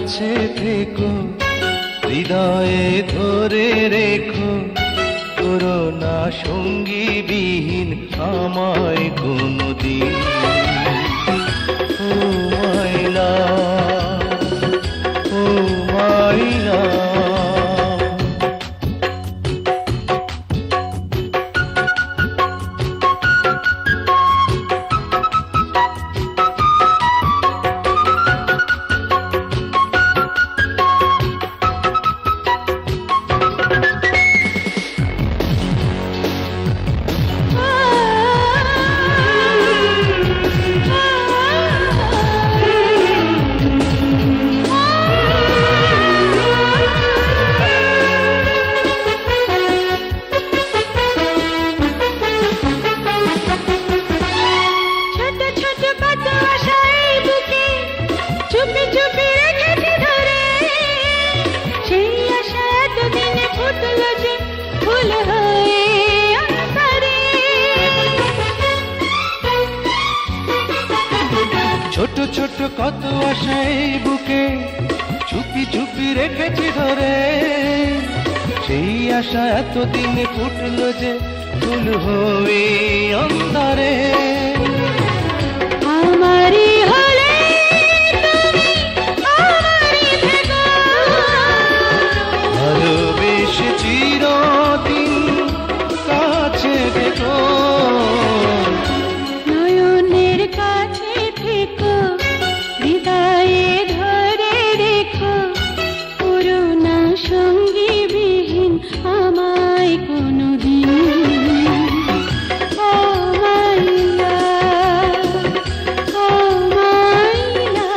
কাছে থেকো, হৃদয়ে ধরে রেখো, করোনা সঙ্গী বিহীন আমায় কোনদিন। ও মাইলা, ও মাইলা। ছোট ছোট কত আশা এই বুকে চুপি চুপি রেখেছি ধরে, সেই আশা এতদিনে ফুটলো যে ফুল হয়ে অন্ধকারে। আমারই হলে তুমি আমারই থেকো, ভালোবেসে চিরদিন কাছে দেখো, নয়নের কাছে থেকো, হৃদয়ে ধরে রেখো, করুণা সঙ্গী বিহীন আমায় কোনদিন। ও মাইলা, ও মাইলা।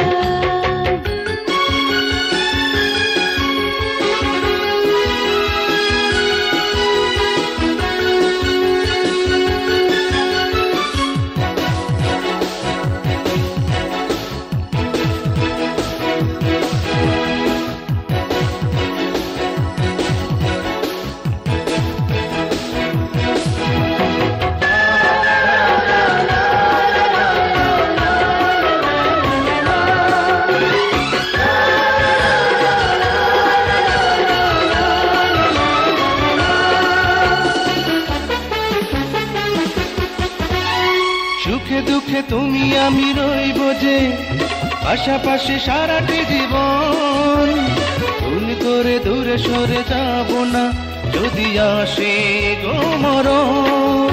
সুখে দুঃখে তুমি আমি রইব যে পাশাপাশি সারাটি জীবন, ভুল করে দূরে সরে যাব না যদি আসে গো মরণ।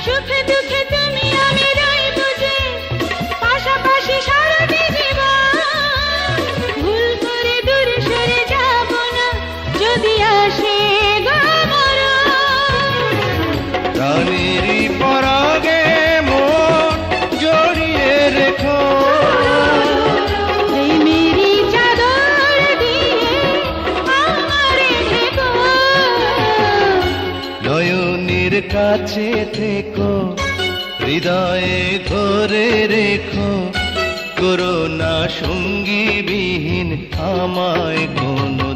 সুখে দুঃখে তুমি আমি রইব যে পাশাপাশি সারাটি জীবন, ভুল করে দূরে সরে যাব না যদি আসে গো মরণ। প্রাণেরই পরাগে মন জড়িয়ে রেখো, প্রেমেরই চাদর দিয়ে আমারে ঢেকো, নয়নের কাছে থেকো, হৃদয়ে ধরে রেখো, করোনা সঙ্গী বিহীন আমায় কোনো